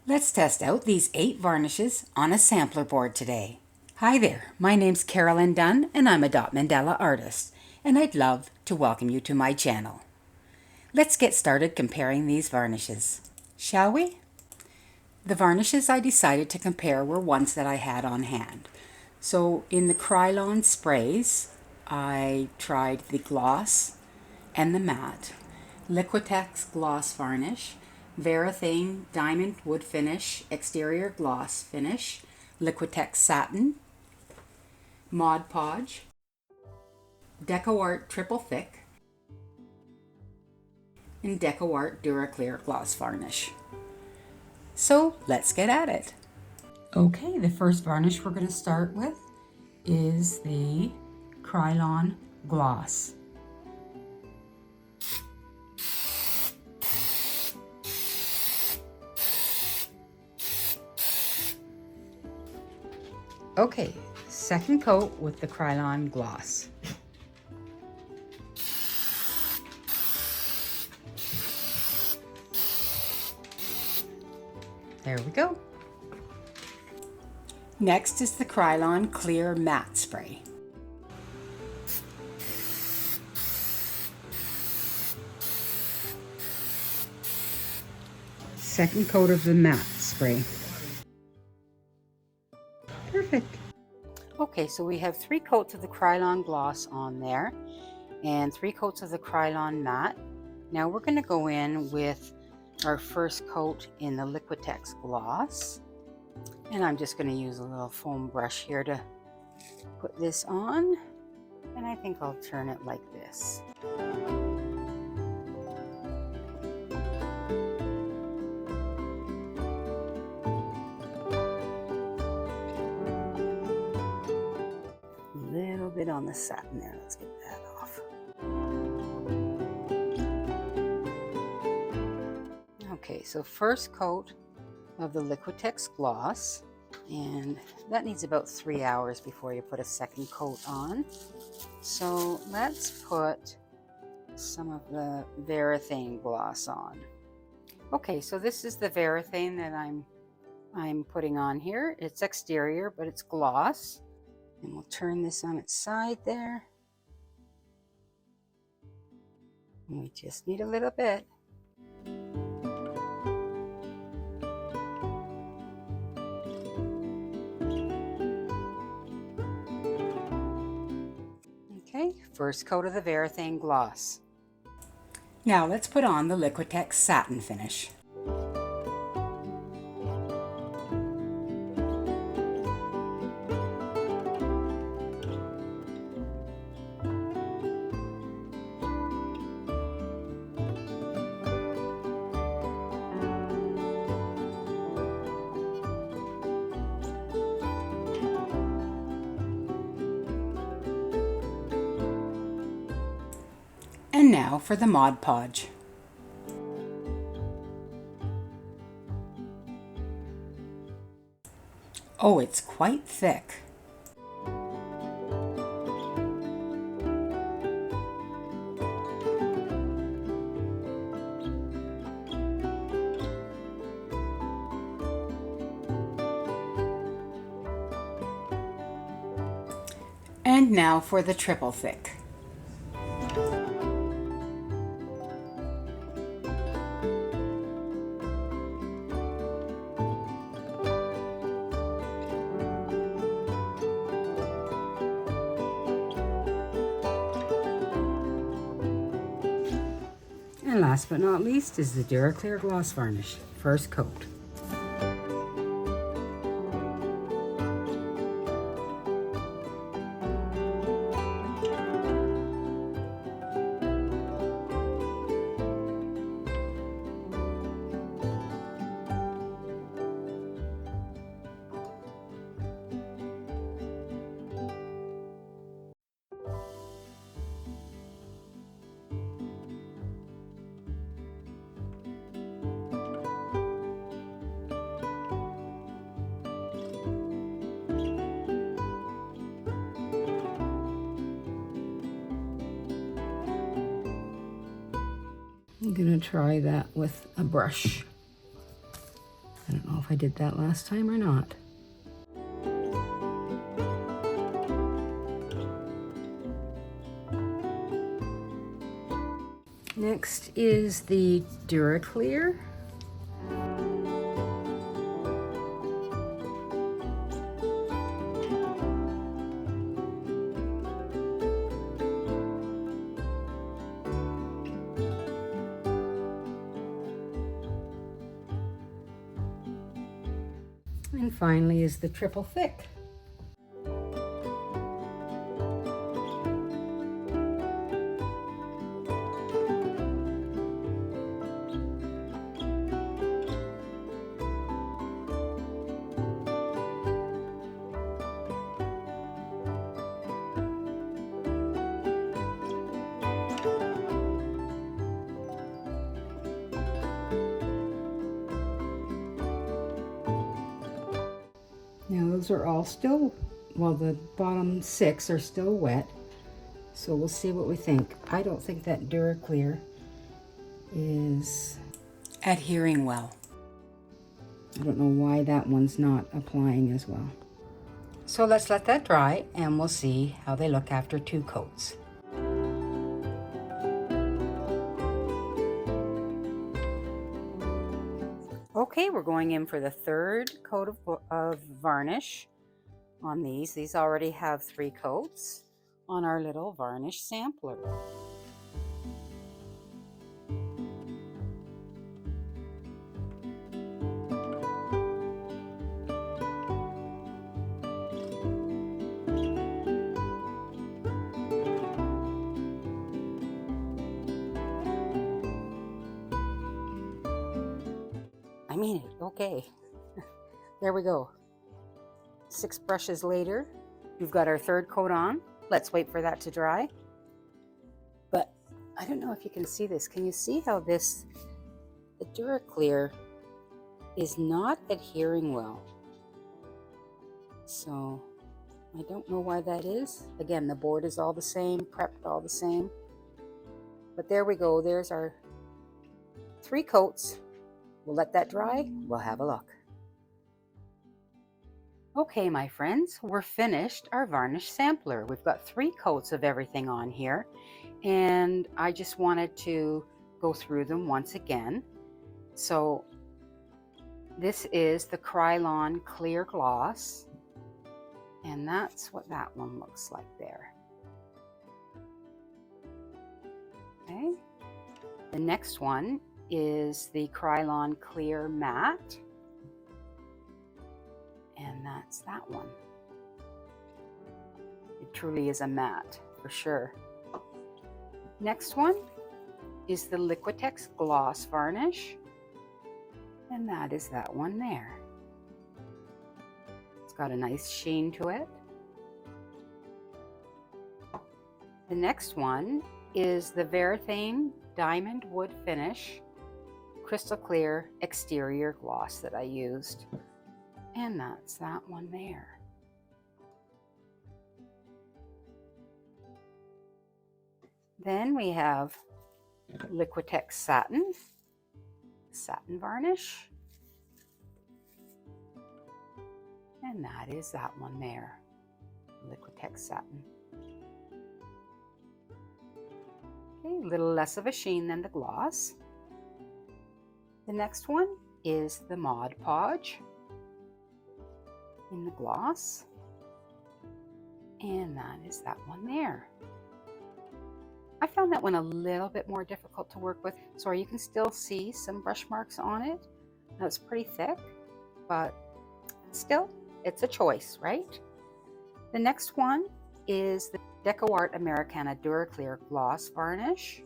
Let's test out these 8 varnishes on a sampler board today. Hi there, my name's Krylon Dunn and I'm a Dot Mandala artist, and I'd love to welcome you to my channel. Let's get started comparing these varnishes, shall we? The varnishes I decided to compare were ones that I had on hand. So in the Krylon sprays, I tried the gloss and the matte, Liquitex Gloss Varnish, Varathane Diamond Wood Finish Exterior Gloss Finish, Liquitex Satin, ModPodge, DecoArt Triple Thick, and DecoArt Dura Clear Gloss Varnish. So let's get at it. Okay, the first varnish we're going to start with is the Krylon Gloss. Okay, second coat with the Krylon Gloss. There we go. Next is the Krylon Clear Matte Spray. Second coat of the matte spray. Perfect. Okay, so we have 3 coats of the Krylon Gloss on there and 3 coats of the Krylon Matte. Now we're going to go in with our first coat in the Liquitex Gloss. And I'm just going to use a little foam brush here to put this on. And I think I'll turn it like this. A little bit on the satin there. Let's get that off. Okay, so first coat of the Liquitex Gloss, and that needs about 3 hours before you put a second coat on. So let's put some of the Varathane gloss on. Okay, so this is the Varathane that I'm putting on here. It's exterior, but it's gloss. And we'll turn this on its side there. And we just need a little bit. Okay, first coat of the Varathane gloss. Now let's put on the Liquitex Satin finish. And now for the ModPodge. Oh, it's quite thick. And now for the triple thick. And last but not least is the Dura Clear Gloss Varnish, first coat. I'm going to try that with a brush. I don't know if I did that last time or not. Next is the Dura Clear. And finally is the Triple Thick. Now those are all still, well, the bottom 6 are still wet, so we'll see what we think. I don't think that Dura Clear is adhering well. I don't know why that one's not applying as well. So let's let that dry and we'll see how they look after 2 coats. Okay, we're going in for the 3rd coat of varnish on these. These already have 3 coats on our little varnish sampler. I mean it, okay. There we go. 6 brushes later, we've got our 3rd coat on. Let's wait for that to dry. But I don't know if you can see this. Can you see how the Dura Clear is not adhering well? So I don't know why that is. Again, the board is all the same, prepped all the same. But there we go. There's our 3 coats. We'll let that dry. We'll have a look. Okay, my friends, we're finished our varnish sampler. We've got 3 coats of everything on here, and I just wanted to go through them once again. So this is the Krylon Clear Gloss, and that's what that one looks like there. Okay, the next one is the Krylon Clear Matte, and that's that one. It truly is a matte for sure. Next one is the Liquitex Gloss Varnish, and that is that one there. It's got a nice sheen to it. The next one is the Varathane Diamond Wood Finish Crystal Clear Exterior Gloss that I used. And that's that one there. Then we have Liquitex Satin Varnish. And that is that one there, Liquitex Satin. Okay, a little less of a sheen than the gloss. The next one is the ModPodge in the gloss, and that is that one there. I found that one a little bit more difficult to work with. Sorry, you can still see some brush marks on it. Now it's pretty thick, but still, it's a choice, right? The next one is the DecoArt Americana Dura Clear Gloss Varnish,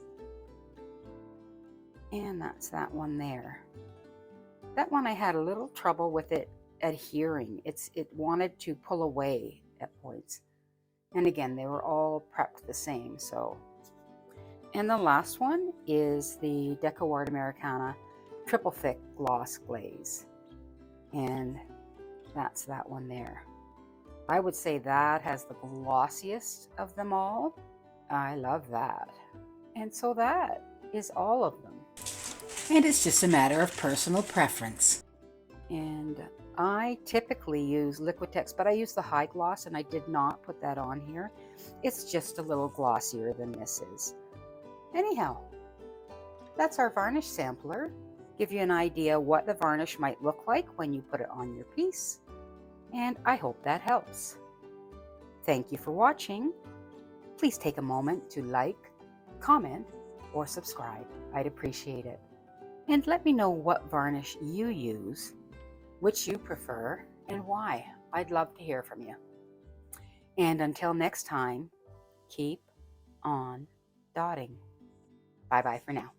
and that's that one there. That one I had a little trouble with it adhering. It wanted to pull away at points, and again, they were all prepped the same. So, and the last one is the DecoArt Americana Triple Thick Gloss Glaze, and that's that one there. I would say that has the glossiest of them all. I love that. And so that is all of them. And it's just a matter of personal preference. And I typically use Liquitex, but I use the High Gloss, and I did not put that on here. It's just a little glossier than this is. Anyhow, that's our varnish sampler. Give you an idea what the varnish might look like when you put it on your piece. And I hope that helps. Thank you for watching. Please take a moment to like, comment, or subscribe. I'd appreciate it. And let me know what varnish you use, which you prefer, and why. I'd love to hear from you. And until next time, keep on dotting. Bye-bye for now.